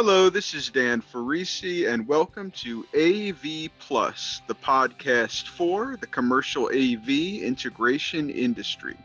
Hello, this is Dan Farisi, and welcome to AV Plus, the podcast for the commercial AV integration industry.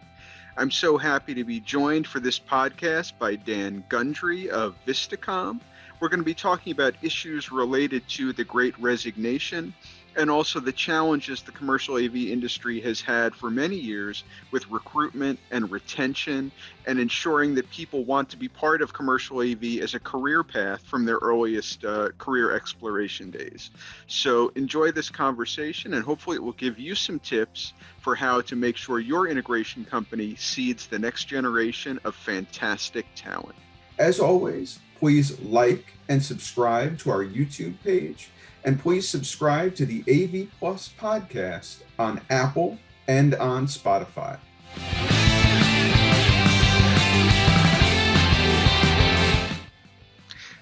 I'm so happy to be joined for this podcast by Dan Gundry of Vistacom. We're going to be talking about issues related to the Great Resignation and also the challenges the commercial AV industry has had for many years with recruitment and retention and ensuring that people want to be part of commercial AV as a career path from their earliest career exploration days. So enjoy this conversation, and hopefully it will give you some tips for how to make sure your integration company seeds the next generation of fantastic talent. As always, please like and subscribe to our YouTube page, and please subscribe to the AV Plus podcast on Apple and on Spotify.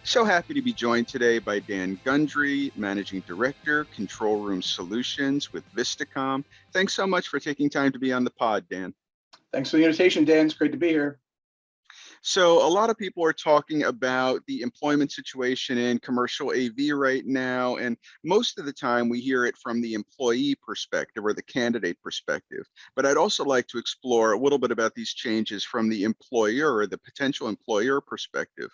So happy to be joined today by Dan Gundry, Managing Director, Control Room Solutions with Vistacom. Thanks so much for taking time to be on the pod, Dan. Thanks for the invitation, Dan. It's great to be here. So a lot of people are talking about the employment situation in commercial AV right now, and most of the time we hear it from the employee perspective or the candidate perspective. But I'd also like to explore a little bit about these changes from the employer or the potential employer perspective.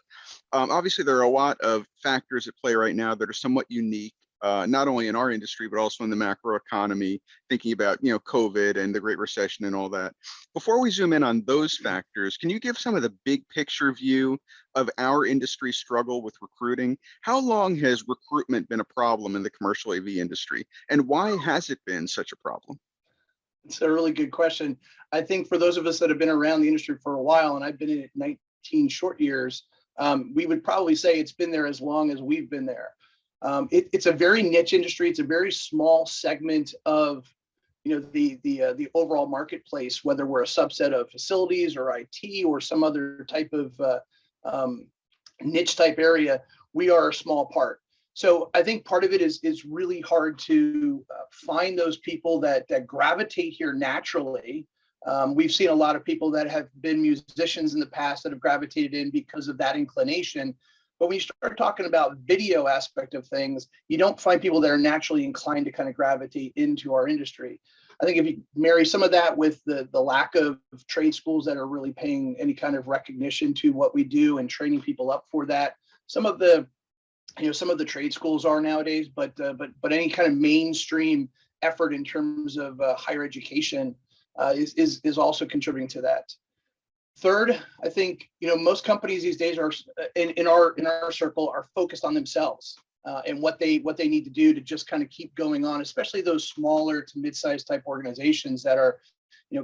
Obviously, there are a lot of factors at play right now that are somewhat unique. Not only in our industry, but also in the macro economy, thinking about, COVID and the Great Recession and all that. Before we zoom in on those factors, can you give some of the big picture view of our industry struggle with recruiting? How long has recruitment been a problem in the commercial AV industry, and why has it been such a problem? It's a really good question. I think for those of us that have been around the industry for a while, and I've been in it 19 short years, we would probably say it's been there as long as we've been there. It's a very niche industry. It's a very small segment of, the overall marketplace. Whether we're a subset of facilities or IT or some other type of niche type area, we are a small part. So I think part of it is really hard to find those people that gravitate here naturally. We've seen a lot of people that have been musicians in the past that have gravitated in because of that inclination. But when you start talking about video aspect of things, you don't find people that are naturally inclined to kind of gravitate into our industry. I think if you marry some of that with the lack of trade schools that are really paying any kind of recognition to what we do and training people up for that, some of the trade schools are nowadays, but any kind of mainstream effort in terms of higher education is also contributing to that. Third, I think most companies these days are in our circle are focused on themselves and what they need to do to just kind of keep going on, especially those smaller to mid-sized type organizations that are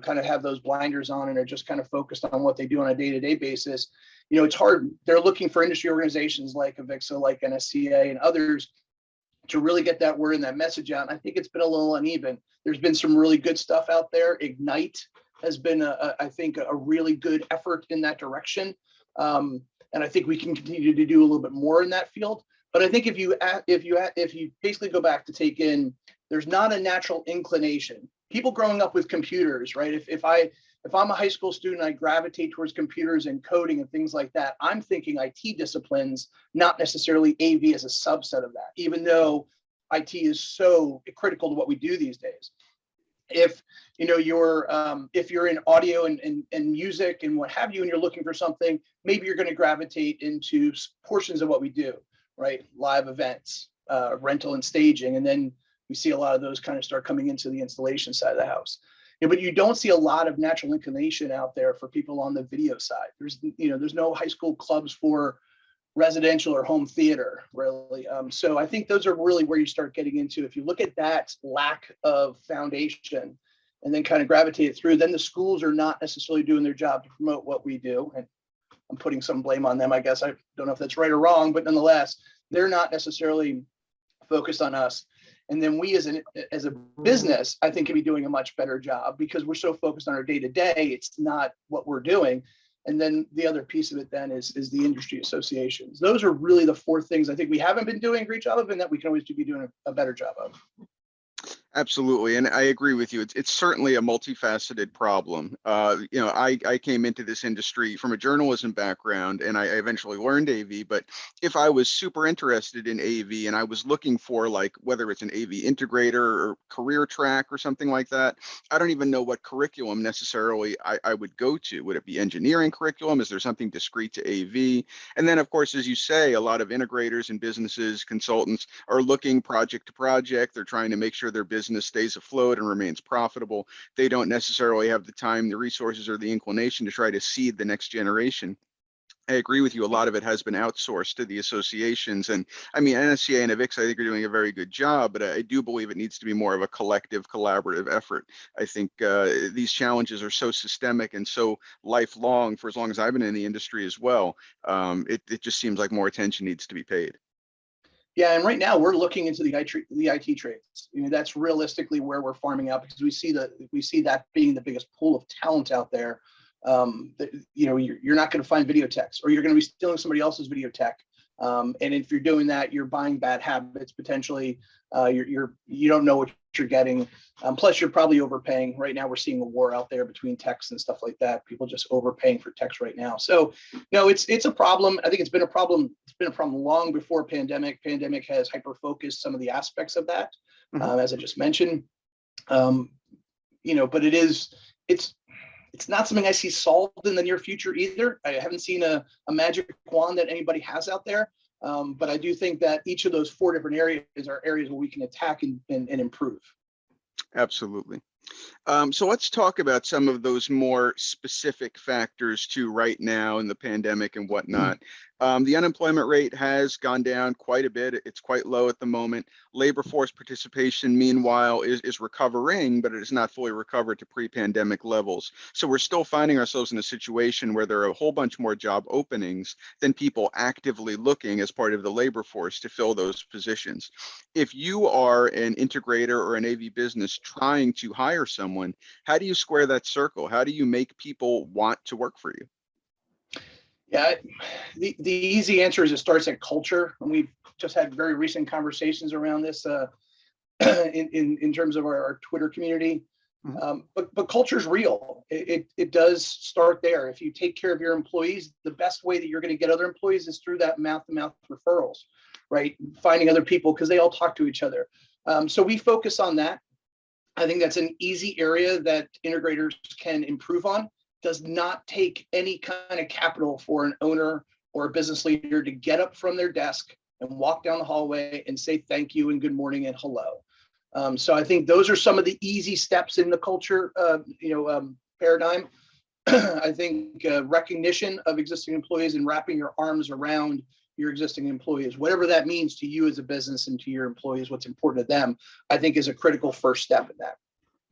kind of have those blinders on and are just kind of focused on what they do on a day-to-day basis. It's hard. They're looking for industry organizations like Avixa, like NSCA, and others to really get that word and that message out. And I think it's been a little uneven. There's been some really good stuff out there. Ignite has been, I think, a really good effort in that direction. And I think we can continue to do a little bit more in that field. But I think if you basically go back to take in, there's not a natural inclination. People growing up with computers, right? If I'm a high school student, I gravitate towards computers and coding and things like that. I'm thinking IT disciplines, not necessarily AV as a subset of that, even though IT is so critical to what we do these days. If you're in audio and music and what have you, and you're looking for something, maybe you're going to gravitate into portions of what we do, right? Live events, rental and staging, and then we see a lot of those kind of start coming into the installation side of the house. But you don't see a lot of natural inclination out there for people on the video side. There's no high school clubs for residential or home theater, really. So I think those are really where you start getting into. If you look at that lack of foundation and then kind of gravitate it through, then the schools are not necessarily doing their job to promote what we do. And I'm putting some blame on them, I guess. I don't know if that's right or wrong, but nonetheless, they're not necessarily focused on us. And then we as a business, I think, can be doing a much better job because we're so focused on our day-to-day, it's not what we're doing. And then the other piece of it then is the industry associations. Those are really the four things I think we haven't been doing a great job of and that we can always be doing a better job of. Absolutely, and I agree with you. It's certainly a multifaceted problem. I came into this industry from a journalism background, and I eventually learned AV. But if I was super interested in AV and I was looking for like whether it's an AV integrator or career track or something like that, I don't even know what curriculum necessarily I would go to. Would it be engineering curriculum? Is there something discrete to AV? And then, of course, as you say, a lot of integrators and businesses, consultants are looking project to project. They're trying to make sure their business stays afloat and remains profitable. They don't necessarily have the time, the resources, or the inclination to try to seed the next generation. I agree with you. A lot of it has been outsourced to the associations. And I mean, NSCA and AVIX, I think, are doing a very good job, but I do believe it needs to be more of a collective, collaborative effort. I think these challenges are so systemic and so lifelong for as long as I've been in the industry as well. It just seems like more attention needs to be paid. Yeah, and right now we're looking into the IT trades. That's realistically where we're farming out, because we see that being the biggest pool of talent out there. You're not going to find video techs, or you're going to be stealing somebody else's video tech. And if you're doing that, you're buying bad habits potentially. You don't know what you're getting. Plus, you're probably overpaying. Right now, we're seeing a war out there between techs and stuff like that. People just overpaying for techs right now. So, no, it's a problem. I think it's been a problem. It's been a problem long before pandemic. Pandemic has hyper focused some of the aspects of that, as I just mentioned. But it's not something I see solved in the near future either. I haven't seen a magic wand that anybody has out there. But I do think that each of those 4 different areas are areas where we can attack and improve. Absolutely. So let's talk about some of those more specific factors too right now in the pandemic and whatnot. The unemployment rate has gone down quite a bit. It's quite low at the moment. Labor force participation, meanwhile, is recovering, but it is not fully recovered to pre-pandemic levels. So we're still finding ourselves in a situation where there are a whole bunch more job openings than people actively looking as part of the labor force to fill those positions. If you are an integrator or an AV business trying to hire someone, how do you square that circle? How do you make people want to work for you? Yeah, the easy answer is it starts at culture. And we've just had very recent conversations around this in terms of our Twitter community. But culture is real. It does start there. If you take care of your employees, the best way that you're going to get other employees is through that mouth-to-mouth referrals, right? Finding other people because they all talk to each other. So we focus on that. I think that's an easy area that integrators can improve on. Does not take any kind of capital for an owner or a business leader to get up from their desk and walk down the hallway and say thank you and good morning and hello. So I think those are some of the easy steps in the culture, paradigm. I think recognition of existing employees and wrapping your arms around your existing employees, whatever that means to you as a business and to your employees, what's important to them, I think is a critical first step in that.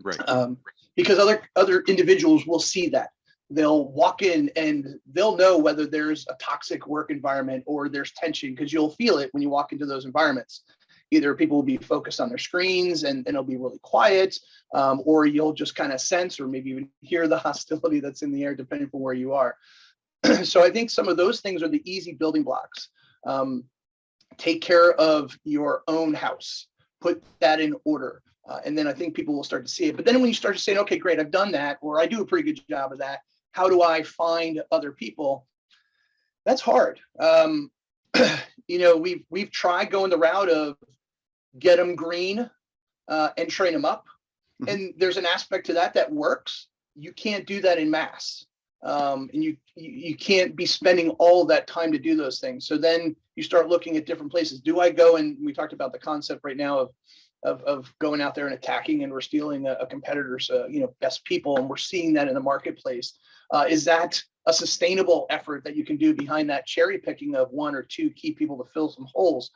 Right. Because other individuals will see that. They'll walk in and they'll know whether there's a toxic work environment or there's tension, because you'll feel it when you walk into those environments. Either people will be focused on their screens and it'll be really quiet, or you'll just kind of sense or maybe even hear the hostility that's in the air, depending on where you are. So I think some of those things are the easy building blocks. Take care of your own house, put that in order. And then I think people will start to see it. But then when you start to say, okay, great, I've done that, or I do a pretty good job of that, how do I find other people? That's hard. We've tried going the route of get them green and train them up. And there's an aspect to that works. You can't do that in mass. And you can't be spending all of that time to do those things. So then you start looking at different places. Do I go, and we talked about the concept right now of going out there and attacking, and we're stealing a competitor's best people, and we're seeing that in the marketplace. Is that a sustainable effort that you can do behind that cherry picking of 1 or 2 key people to fill some holes?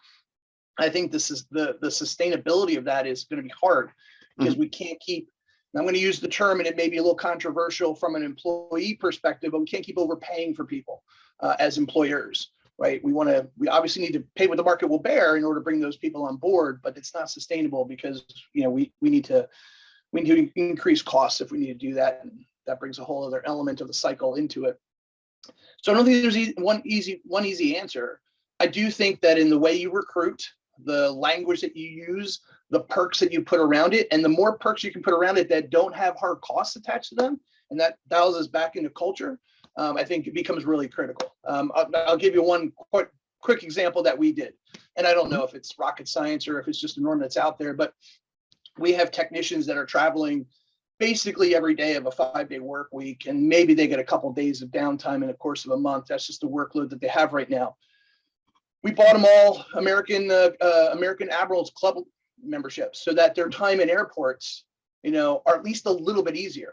I think this is the sustainability of that is going to be hard, because we can't keep, and I'm going to use the term, and it may be a little controversial from an employee perspective, but we can't keep overpaying for people as employers. Right. We obviously need to pay what the market will bear in order to bring those people on board, but it's not sustainable, because, we need to increase costs if we need to do that. And that brings a whole other element of the cycle into it. So I don't think there's one easy answer. I do think that in the way you recruit, the language that you use, the perks that you put around it, and the more perks you can put around it that don't have hard costs attached to them, and that dials us back into culture, I think it becomes really critical. I'll give you one quick example that we did, and I don't know if it's rocket science or if it's just a norm that's out there, but we have technicians that are traveling basically every day of a 5-day work week, and maybe they get a couple of days of downtime in the course of a month. That's just the workload that they have right now. We bought them all American Admirals Club memberships so that their time in airports, are at least a little bit easier.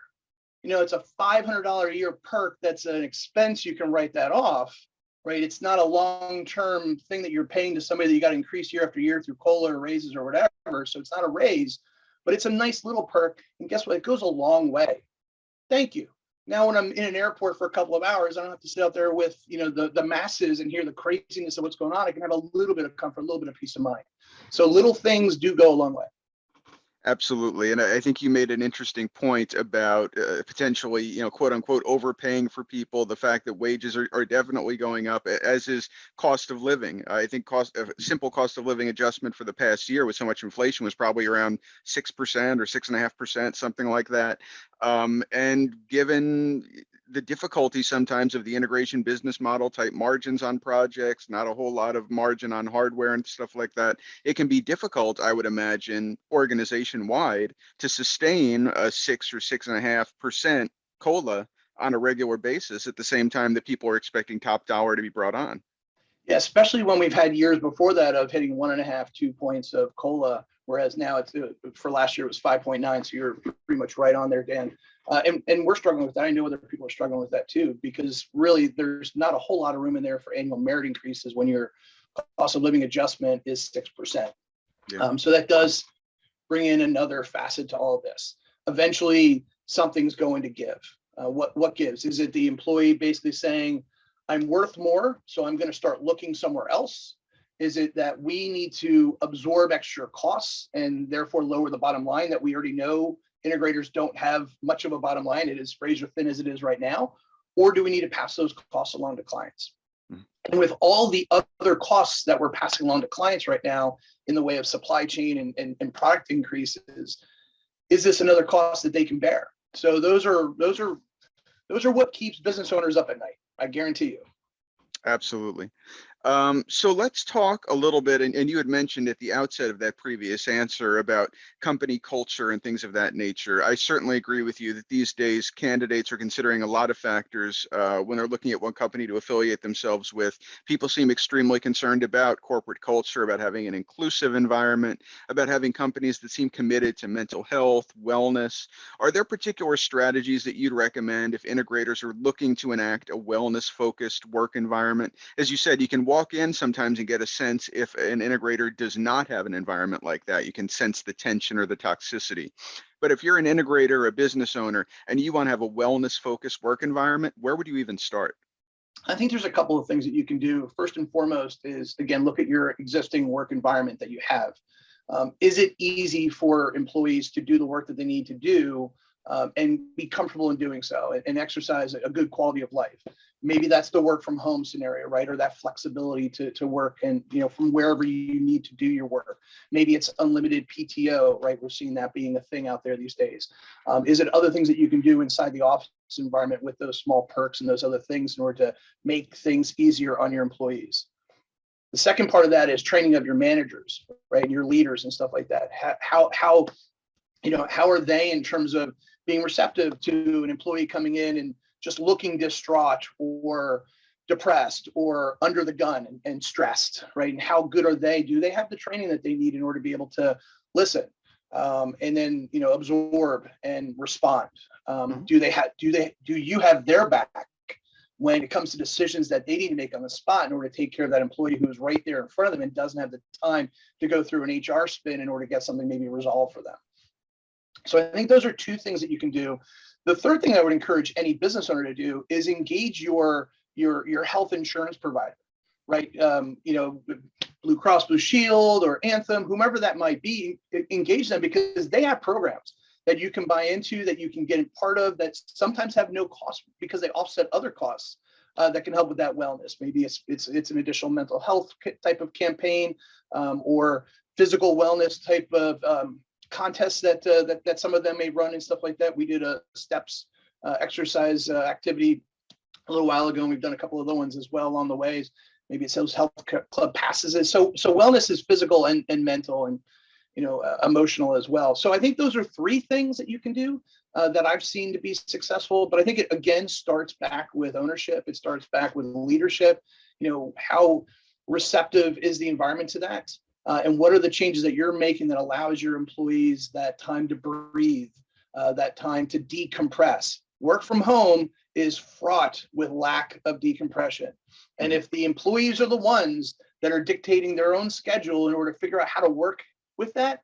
It's a $500 a year perk. That's an expense. You can write that off, right? It's not a long-term thing that you're paying to somebody that you got to increase year after year through COLA or raises or whatever. So it's not a raise, but it's a nice little perk. And guess what? It goes a long way. Thank you. Now, when I'm in an airport for a couple of hours, I don't have to sit out there with, the masses and hear the craziness of what's going on. I can have a little bit of comfort, a little bit of peace of mind. So little things do go a long way. Absolutely. And I think you made an interesting point about potentially, quote unquote, overpaying for people. The fact that wages are definitely going up, as is cost of living. I think simple cost of living adjustment for the past year with so much inflation was probably around 6% or 6.5%, something like that. And given the difficulty sometimes of the integration business model type margins on projects, not a whole lot of margin on hardware and stuff like that, it can be difficult, I would imagine, organization wide to sustain a 6 or 6.5% COLA on a regular basis at the same time that people are expecting top dollar to be brought on. Yeah, especially when we've had years before that of hitting 1.5, 2 points of COLA, whereas now it's for last year it was 5.9. So you're pretty much right on there, Dan. And we're struggling with that. I know other people are struggling with that too, because really there's not a whole lot of room in there for annual merit increases when your cost of living adjustment is 6%. Yeah. So that does bring in another facet to all of this. Eventually, something's going to give. What gives? Is it the employee basically saying, I'm worth more, so I'm going to start looking somewhere else? Is it that we need to absorb extra costs and therefore lower the bottom line that we already know integrators don't have much of a bottom line? It is razor thin as it is right now. Or do we need to pass those costs along to clients? And with all the other costs that we're passing along to clients right now in the way of supply chain and product increases, is this another cost that they can bear? So those are what keeps business owners up at night. I guarantee you. Absolutely. So let's talk a little bit, and you had mentioned at the outset of that previous answer about company culture and things of that nature. I certainly agree with you that these days candidates are considering a lot of factors when they're looking at what company to affiliate themselves with. People seem extremely concerned about corporate culture, about having an inclusive environment, about having companies that seem committed to mental health, wellness. Are there particular strategies that you'd recommend if integrators are looking to enact a wellness-focused work environment? As you said, you can walk in sometimes and get a sense if an integrator does not have an environment like that. You can sense the tension or the toxicity. But if you're an integrator or a business owner and you want to have a wellness-focused work environment, where would you even start? I think there's a couple of things that you can do. First and foremost is, again, look at your existing work environment that you have. Is it easy for employees to do the work that they need to do and be comfortable in doing so and exercise a good quality of life? Maybe that's the work from home scenario, right? Or that flexibility to work and, from wherever you need to do your work. Maybe it's unlimited PTO, right? We're seeing that being a thing out there these days. Is it other things that you can do inside the office environment with those small perks and those other things in order to make things easier on your employees? The second part of that is training of your managers, right? Your leaders and stuff like that. How are they in terms of being receptive to an employee coming in and just looking distraught or depressed or under the gun and stressed, right? And how good are they? Do they have the training that they need in order to be able to listen and then absorb and respond? Do you have their back when it comes to decisions that they need to make on the spot in order to take care of that employee who is right there in front of them and doesn't have the time to go through an HR spin in order to get something maybe resolved for them? So I think those are two things that you can do. The third thing I would encourage any business owner to do is engage your health insurance provider, right? Blue Cross Blue Shield or Anthem, whomever that might be, engage them because they have programs that you can buy into, that you can get part of, that sometimes have no cost because they offset other costs that can help with that wellness. Maybe it's an additional mental health type of campaign, or physical wellness type of contests that some of them may run and stuff like that. We did a steps exercise activity a little while ago, and we've done a couple of other ones as well along the ways. Maybe it's those health club passes. So wellness is physical and mental and emotional as well. So I think those are three things that you can do that I've seen to be successful. But I think it again starts back with ownership. It starts back with leadership. How receptive is the environment to that? And what are the changes that you're making that allows your employees that time to breathe, that time to decompress? Work from home is fraught with lack of decompression. And if the employees are the ones that are dictating their own schedule in order to figure out how to work with that,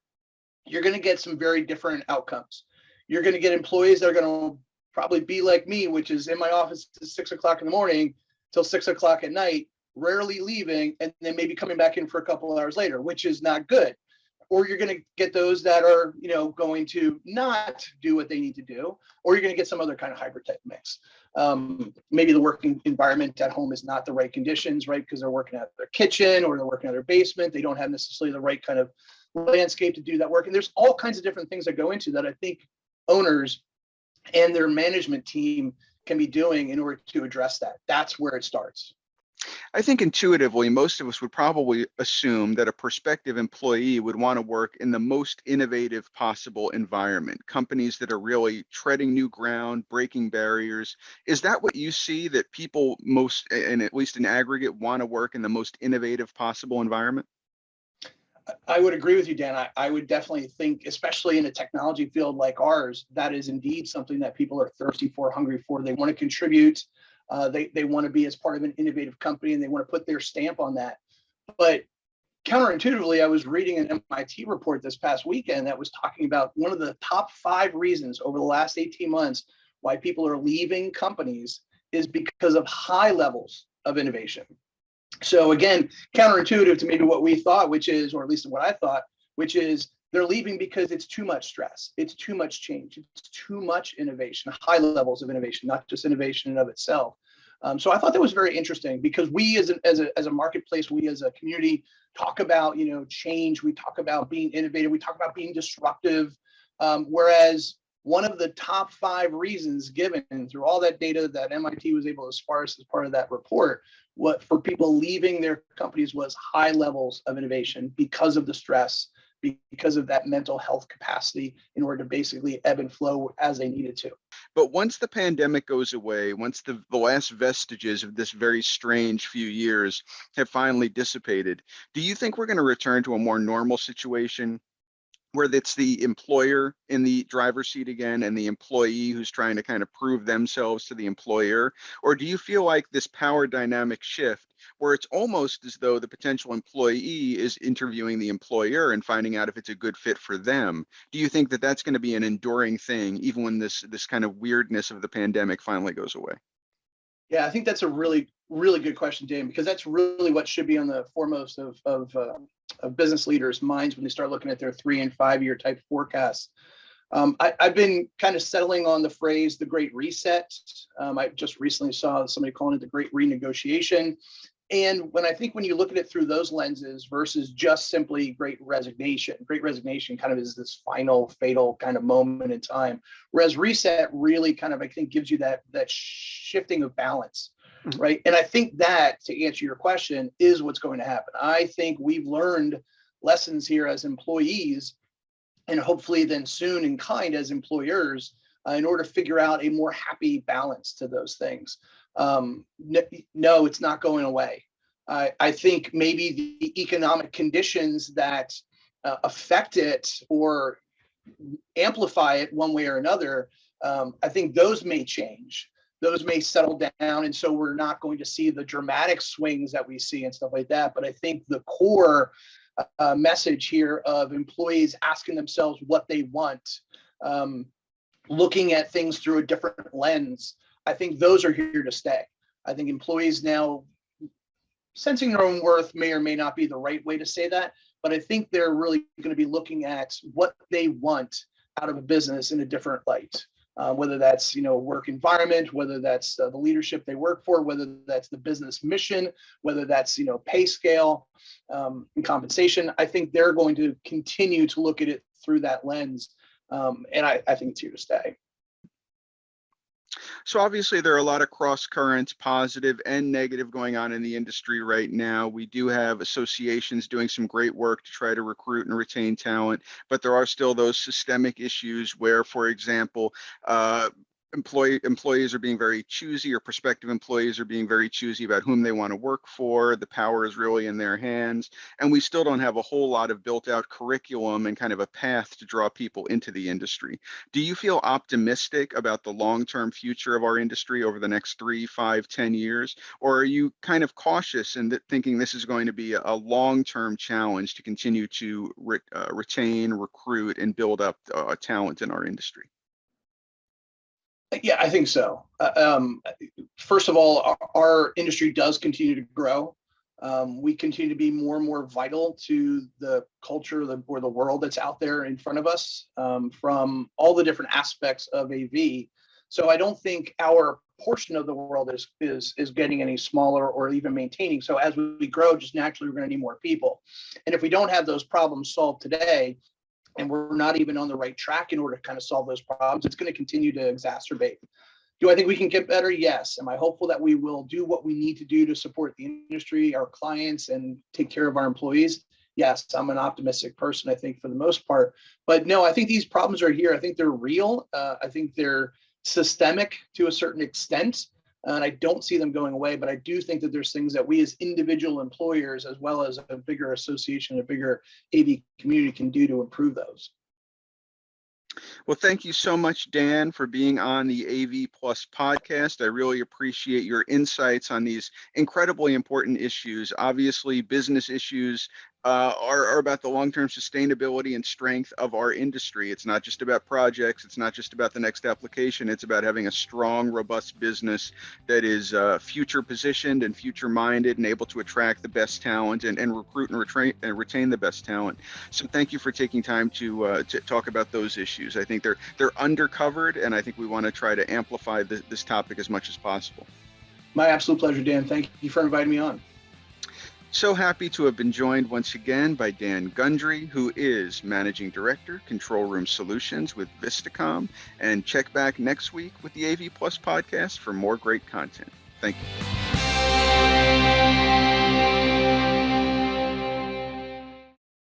you're going to get some very different outcomes. You're going to get employees that are going to probably be like me, which is in my office at 6 o'clock in the morning till 6 o'clock at night, rarely leaving, and then maybe coming back in for a couple of hours later, which is not good. Or you're going to get those that are, going to not do what they need to do, or you're going to get some other kind of hybrid type mix. Maybe the working environment at home is not the right conditions, right? Because they're working at their kitchen or they're working at their basement. They don't have necessarily the right kind of landscape to do that work. And there's all kinds of different things that go into that I think owners and their management team can be doing in order to address that. That's where it starts. I think intuitively, most of us would probably assume that a prospective employee would want to work in the most innovative possible environment, companies that are really treading new ground, breaking barriers. Is that what you see, that people most, and at least in aggregate, want to work in the most innovative possible environment? I would agree with you, Dan. I would definitely think, especially in a technology field like ours, that is indeed something that people are thirsty for, hungry for. They want to contribute. They want to be as part of an innovative company, and they want to put their stamp on that. But counterintuitively, I was reading an MIT report this past weekend that was talking about one of the top 5 reasons over the last 18 months why people are leaving companies is because of high levels of innovation. So again, counterintuitive to maybe what we thought, which is, or at least what I thought, which is they're leaving because it's too much stress, it's too much change, it's too much innovation, high levels of innovation, not just innovation in and of itself. So I thought that was very interesting, because we as a marketplace, we as a community talk about change, we talk about being innovative, we talk about being disruptive, whereas one of the top 5 reasons given through all that data that MIT was able to sparse as part of that report, what for people leaving their companies was high levels of innovation because of the stress, because of that mental health capacity in order to basically ebb and flow as they needed to. But once the pandemic goes away, once the last vestiges of this very strange few years have finally dissipated, do you think we're going to return to a more normal situation, where it's the employer in the driver's seat again and the employee who's trying to kind of prove themselves to the employer? Or do you feel like this power dynamic shift, where it's almost as though the potential employee is interviewing the employer and finding out if it's a good fit for them? Do you think that that's going to be an enduring thing, even when this kind of weirdness of the pandemic finally goes away? Yeah, I think that's a really, really good question, Dan, because that's really what should be on the foremost of business leaders' minds when they start looking at their 3 and 5 year type forecasts. I've been kind of settling on the phrase the Great Reset. I just recently saw somebody calling it the Great Renegotiation. And when you look at it through those lenses versus just simply Great Resignation kind of is this final fatal kind of moment in time. Whereas reset really kind of, I think, gives you that shifting of balance, right? And I think that, to answer your question, is what's going to happen. I think we've learned lessons here as employees, and hopefully then soon in kind as employers, in order to figure out a more happy balance to those things. No, it's not going away. I think maybe the economic conditions that affect it or amplify it one way or another, I think those may change. Those may settle down, and so we're not going to see the dramatic swings that we see and stuff like that. But I think the core message here of employees asking themselves what they want, looking at things through a different lens, I think those are here to stay. I think employees now sensing their own worth may or may not be the right way to say that, but I think they're really going to be looking at what they want out of a business in a different light. whether that's, work environment, whether that's the leadership they work for, whether that's the business mission, whether that's, pay scale and compensation. I think they're going to continue to look at it through that lens. And I think it's here to stay. So obviously there are a lot of cross currents, positive and negative, going on in the industry right now. We do have associations doing some great work to try to recruit and retain talent, but there are still those systemic issues where, for example, employees are being very choosy, or prospective employees are being very choosy about whom they want to work for. The power is really in their hands, and we still don't have a whole lot of built out curriculum and kind of a path to draw people into the industry. Do you feel optimistic about the long-term future of our industry over the next 3, 5, 10 years, or are you kind of cautious in thinking this is going to be a long-term challenge to continue to retain, recruit, and build up talent in our industry? Yeah, I think so. First of all, our industry does continue to grow. We continue to be more and more vital to the culture or the world that's out there in front of us, from all the different aspects of AV. So I don't think our portion of the world is getting any smaller or even maintaining. So as we grow, just naturally, we're going to need more people. And if we don't have those problems solved today, and we're not even on the right track in order to kind of solve those problems, it's going to continue to exacerbate. Do I think we can get better? Yes. Am I hopeful that we will do what we need to do to support the industry, our clients, and take care of our employees? Yes, I'm an optimistic person, I think, for the most part. But no, I think these problems are here. I think they're real. I think they're systemic to a certain extent. And I don't see them going away, but I do think that there's things that we as individual employers, as well as a bigger association, a bigger AV community, can do to improve those. Well, thank you so much, Dan, for being on the AV Plus podcast. I really appreciate your insights on these incredibly important issues. Obviously, business issues are about the long-term sustainability and strength of our industry. It's not just about projects. It's not just about the next application. It's about having a strong, robust business that is future positioned and future minded and able to attract the best talent and recruit and retain the best talent. So thank you for taking time to talk about those issues. I think they're undercovered, and I think we want to try to amplify this topic as much as possible. My absolute pleasure, Dan. Thank you for inviting me on. So happy to have been joined once again by Dan Gundry, who is Managing Director, Control Room Solutions with Vistacom. And check back next week with the AV Plus podcast for more great content. Thank you.